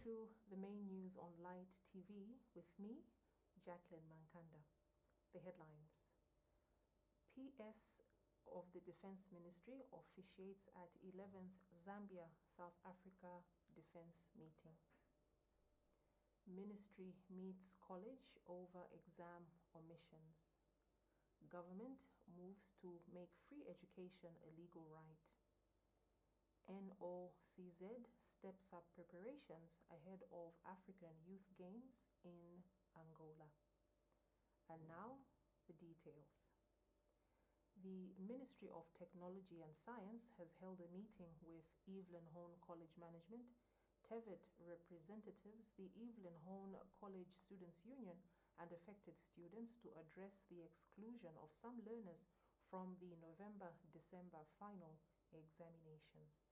to the main news on Light TV with me, Jacqueline Mankanda. The headlines. PS of the Defense Ministry officiates at 11th Zambia-South Africa Defense Meeting. Ministry meets college over exam omissions. Government moves to make free education a legal right. NOCZ steps up preparations ahead of African Youth Games in Angola. And now, the details. The Ministry of Technology and Science has held a meeting with Evelyn Hone College Management, TVET representatives, the Evelyn Hone College Students' Union, and affected students to address the exclusion of some learners from the November-December final examinations.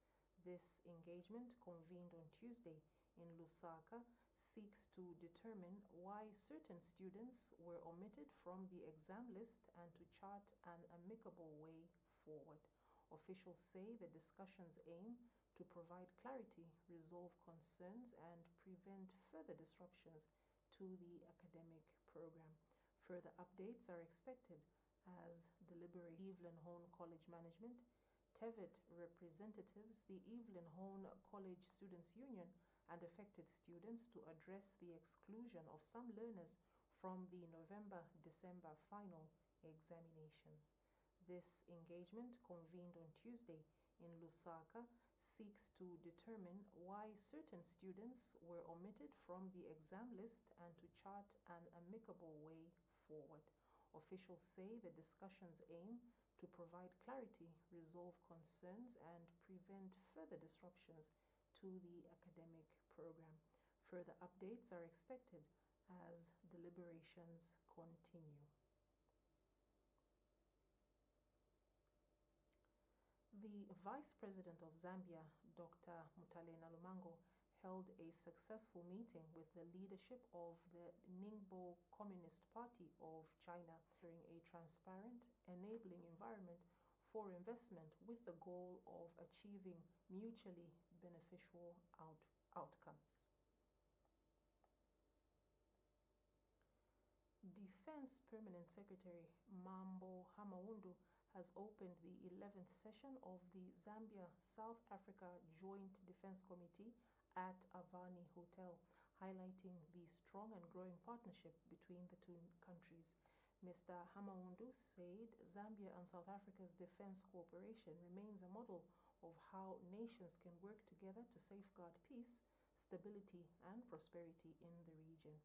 This engagement, convened on Tuesday in Lusaka, seeks to determine why certain students were omitted from the exam list and to chart an amicable way forward. Officials say the discussions aim to provide clarity, resolve concerns, and prevent further disruptions to the academic program. Further updates are expected as deliberate. Evelyn Hone College Management, TVET representatives, the Evelyn Hone College Students' Union, and affected students to address the exclusion of some learners from the November-December final examinations. This engagement, convened on Tuesday in Lusaka, seeks to determine why certain students were omitted from the exam list and to chart an amicable way forward. Officials say the discussions aim to provide clarity, resolve concerns, and prevent further disruptions to the academic program. Further updates are expected as deliberations continue. The Vice President of Zambia, Dr. Mutalena Lumango, held a successful meeting with the leadership of the Ningbo Communist Party of China, offering a transparent, enabling environment for investment with the goal of achieving mutually beneficial outcomes. Defense Permanent Secretary Mambo Hamawundu has opened the 11th session of the Zambia-South Africa Joint Defense Committee at Avani Hotel, highlighting the strong and growing partnership between the two countries. Mr. Hamawundu said Zambia and South Africa's defense cooperation remains a model of how nations can work together to safeguard peace, stability, and prosperity in the region.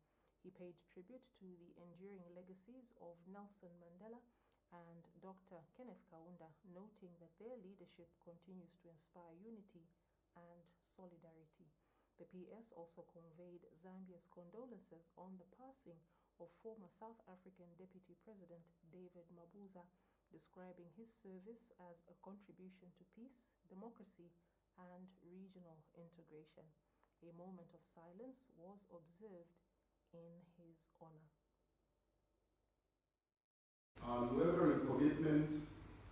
He paid tribute to the enduring legacies of Nelson Mandela and Dr. Kenneth Kaunda, noting that their leadership continues to inspire unity and solidarity. The PS also conveyed Zambia's condolences on the passing of former South African Deputy President David Mabuza, describing his service as a contribution to peace, democracy, and regional integration. A moment of silence was observed in his honor. Unwavering commitment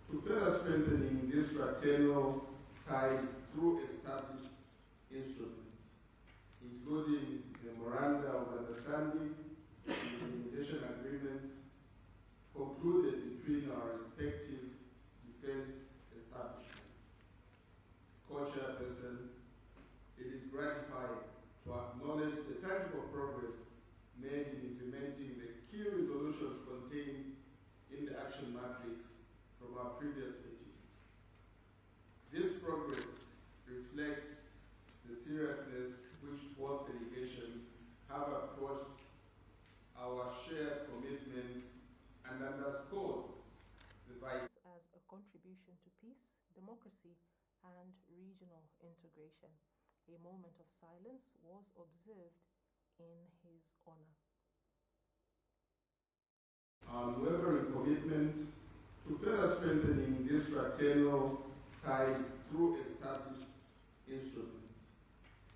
to further strengthening these fraternal ties through established instruments, including memoranda of understanding and implementation agreements concluded between our respective defense establishments. Co-chairperson, it is gratifying to acknowledge the tangible progress made in implementing the key resolutions contained in the action matrix from our previous meetings. This progress reflects the seriousness which both delegations have approached our shared commitments and underscores the vital as a contribution to peace, democracy, and regional integration. A moment of silence was observed in his honor. Unwavering commitment to further strengthening these fraternal ties through established instruments,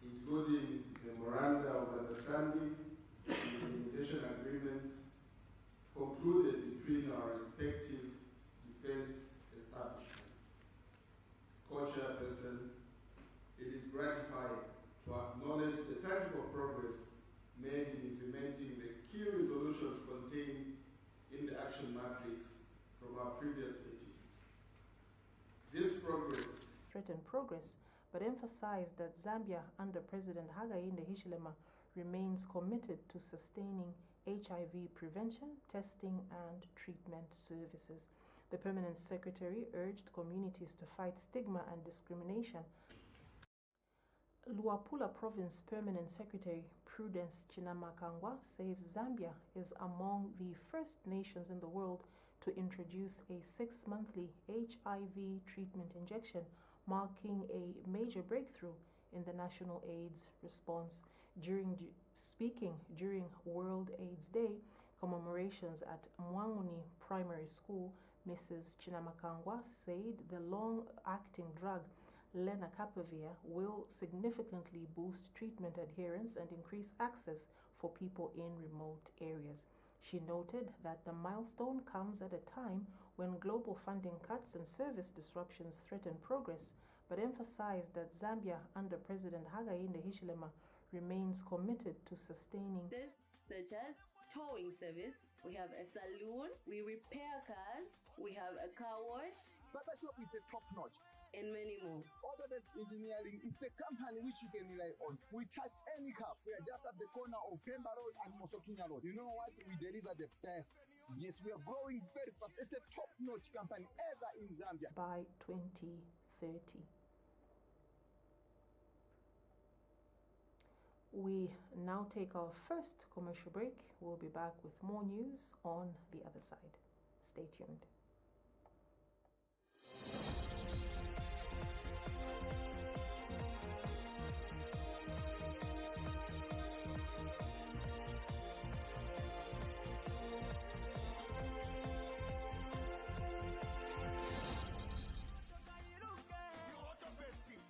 including memoranda of understanding and implementation agreements concluded between our respective defense establishments. Co-chairperson, it is gratifying to acknowledge acknowledge the tangible progress made in implementing the key resolutions contained in the action matrix from our previous meetings. This progress threatened progress, but emphasized that Zambia, under President Hakainde Hichilema, remains committed to sustaining HIV prevention, testing, and treatment services. The Permanent Secretary urged communities to fight stigma and discrimination. Luapula Province Permanent Secretary Prudence Chinamakangwa says Zambia is among the first nations in the world to introduce a 6-monthly HIV treatment injection, marking a major breakthrough in the national AIDS response. Speaking during World AIDS Day commemorations at Mwanguni Primary School, Mrs. Chinamakangwa said the long-acting drug lenacapavir will significantly boost treatment adherence and increase access for people in remote areas. She noted that the milestone comes at a time when global funding cuts and service disruptions threaten progress, but emphasized that Zambia, under President Hakainde Hichilema, remains committed to sustaining such as towing service, we have a saloon, we repair cars, we have a car wash. Barbershop is a top-notch. And many more. Autobest Engineering is the company which you can rely on. We touch any car. We are just at the corner of Pemba Road and Mosotunya Road. You know what? We deliver the best. Yes, we are growing very fast. It's a top-notch company ever in Zambia. By 2030. We now take our first commercial break. We'll be back with more news on the other side. Stay tuned.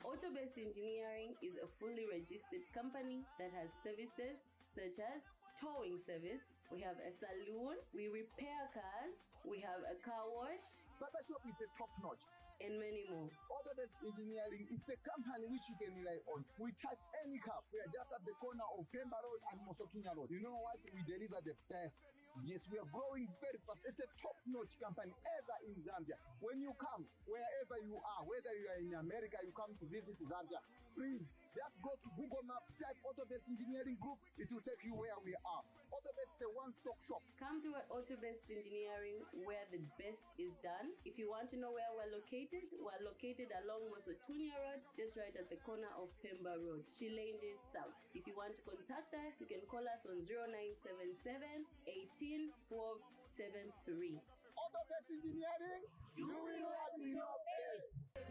Autobest Engineering is a fully registered company that has services such as towing service, we have a saloon, we repair cars, we have a car wash. Barbershop is a top-notch. And many more. Autobest Engineering is the company which you can rely on. We touch any car. We are just at the corner of Pemba Road and Mosotunya Road. You know what? We deliver the best. Yes, we are growing very fast. It's a top-notch company ever in Zambia. When you come, wherever you are, whether you are in America, you come to visit Zambia, please just go to Google Maps, type Autobest Engineering Group. It will take you where we are. Autobest is a one-stop shop. Come to Autobest Engineering where the best is done. If you want to know where we're located along Mosotunya Road, just right at the corner of Pemba Road, Chilende South. If you want to contact us, you can call us on 0977 18 12 73. Autobest Engineering, doing what we know best.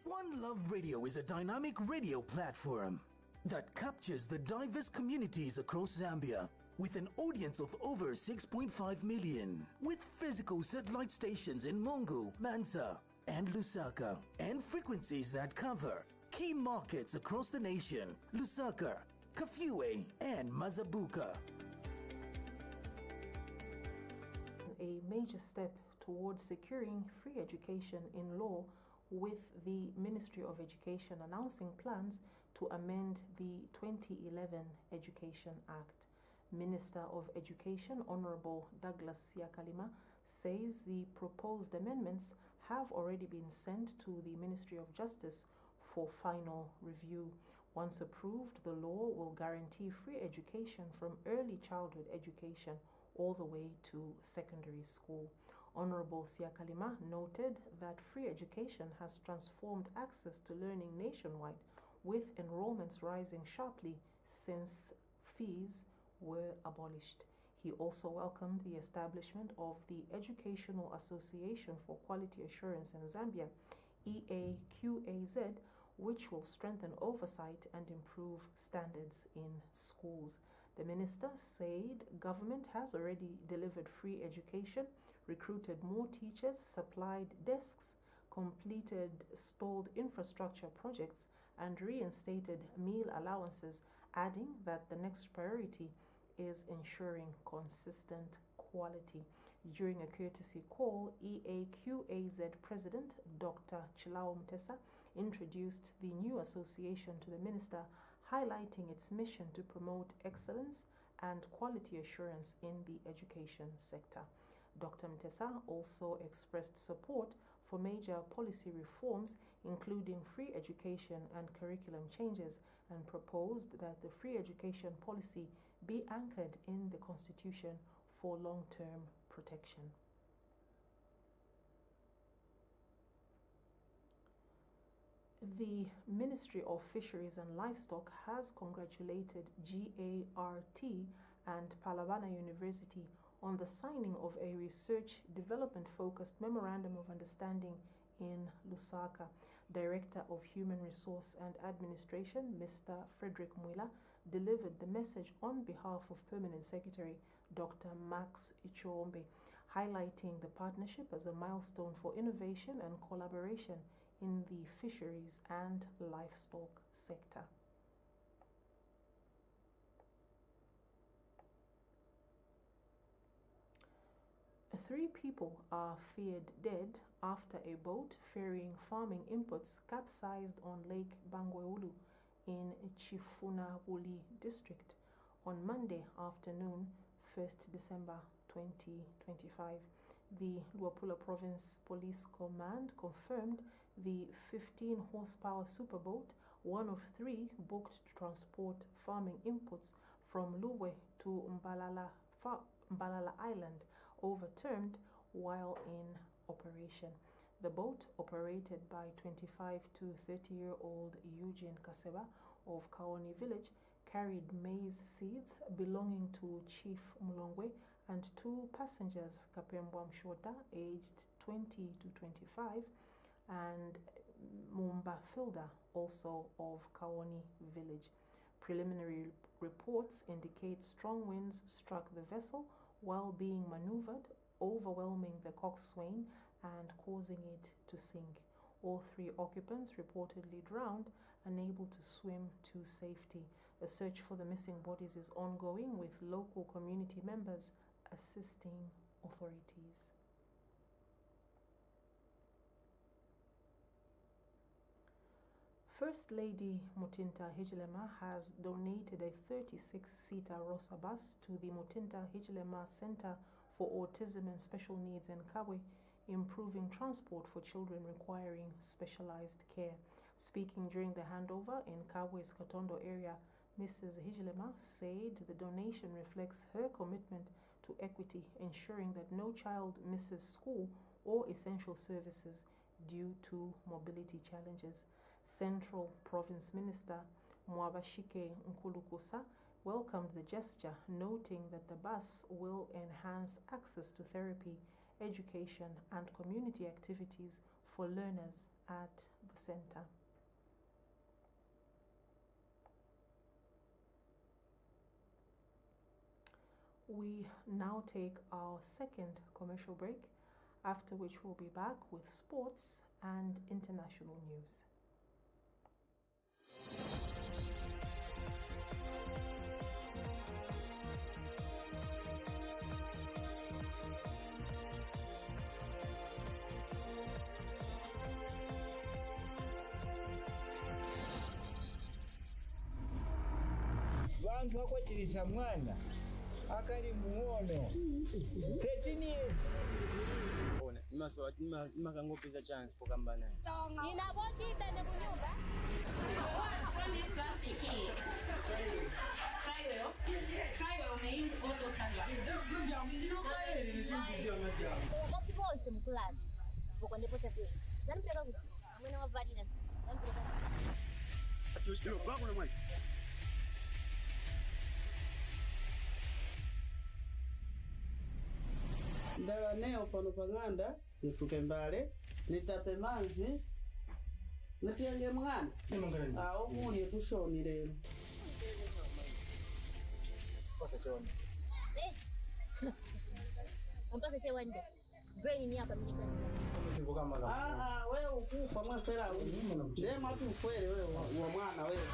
One Love Radio is a dynamic radio platform that captures the diverse communities across Zambia with an audience of over 6.5 million, with physical satellite stations in Mungu, Mansa, and Lusaka, and frequencies that cover key markets across the nation: Lusaka, Kafue, and Mazabuka. A major step towards securing free education in law, with the Ministry of Education announcing plans to amend the 2011 Education Act. Minister of Education, Honorable Douglas Siakalima, says the proposed amendments have already been sent to the Ministry of Justice for final review. Once approved, the law will guarantee free education from early childhood education all the way to secondary school. Honorable Siakalima noted that free education has transformed access to learning nationwide, with enrollments rising sharply since fees were abolished. He also welcomed the establishment of the Educational Association for Quality Assurance in Zambia, EAQAZ, which will strengthen oversight and improve standards in schools. The minister said government has already delivered free education, recruited more teachers, supplied desks, completed stalled infrastructure projects, and reinstated meal allowances, adding that the next priority is ensuring consistent quality. During a courtesy call, EAQAZ President Dr. Chilao Mutesa introduced the new association to the minister, highlighting its mission to promote excellence and quality assurance in the education sector. Dr. Mutesa also expressed support for major policy reforms, including free education and curriculum changes, and proposed that the free education policy be anchored in the Constitution for long-term protection. The Ministry of Fisheries and Livestock has congratulated GART and Palabana University on the signing of a research development-focused Memorandum of Understanding in Lusaka. Director of Human Resource and Administration, Mr. Frederick Mwila, delivered the message on behalf of Permanent Secretary Dr. Max Ichombe, highlighting the partnership as a milestone for innovation and collaboration in the fisheries and livestock sector. Three people are feared dead after a boat ferrying farming inputs capsized on Lake Bangweulu in Chifunabuli district on Monday afternoon, 1st December 2025. The Luapula Province Police Command confirmed the 15-horsepower superboat, one of three booked to transport farming inputs from Luwe to Mbalala Island, overturned while in operation. The boat, operated by 25 to 30-year-old Eugene Kaseba of Kaoni village, carried maize seeds belonging to Chief Mulongwe and two passengers, Kapembwa Mshota, aged 20 to 25, and Mumba Filda, also of Kaoni village. Preliminary reports indicate strong winds struck the vessel while being maneuvered, overwhelming the coxswain and causing it to sink. All three occupants reportedly drowned, unable to swim to safety. A search for the missing bodies is ongoing, with local community members assisting authorities. First Lady Mutinta Hijilema has donated a 36-seater Rosa bus to the Mutinta Hijilema Center for Autism and Special Needs in Kabwe, improving transport for children requiring specialized care. Speaking during the handover in Kabwe's Katondo area, Mrs. Hijilema said the donation reflects her commitment to equity, ensuring that no child misses school or essential services due to mobility challenges. Central Province Minister Mwabashike Nkulukusa welcomed the gesture, noting that the bus will enhance access to therapy, education, and community activities for learners at the center. We now take our second commercial break, after which we'll be back with sports and international news. Vantu vakwatiridza mwana akari muono 13 years. Imakangopeza chance pokambana. Inabokita nekunyumba. From this plastic here. Trywell may also stand up. Wakati wote mkulasi. Poko ndipo chakula. Zanipeleka kuti. Amwena wavalina. Zanipeleka. Ndawa neo pano pang'anda nisuke mbale nitape manzi nitenge mwana awo mulye tushoni lero Mpaka che wende. Brain ni hapa mnyika. wewe ukufa mwasera ndema tu kweli wewe wa mwana wewe.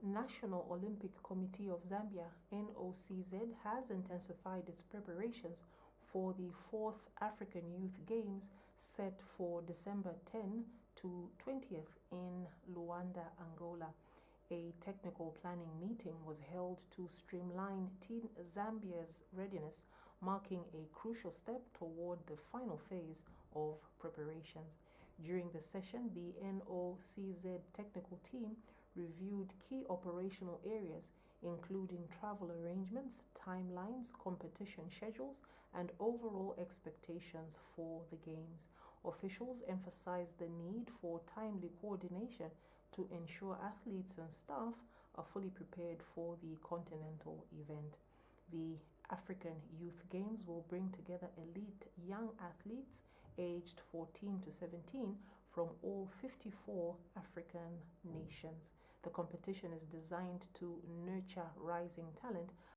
National Olympic Committee of Zambia, NOCZ, has intensified its preparations for the 4th African Youth Games set for December 10 to 20th in Luanda, Angola. A technical planning meeting was held to streamline Team Zambia's readiness, marking a crucial step toward the final phase of preparations. During the session, the NOCZ technical team reviewed key operational areas, including travel arrangements, timelines, competition schedules, and overall expectations for the Games. Officials emphasized the need for timely coordination to ensure athletes and staff are fully prepared for the continental event. The African Youth Games will bring together elite young athletes aged 14 to 17 from all 54 African nations. The competition is designed to nurture rising talent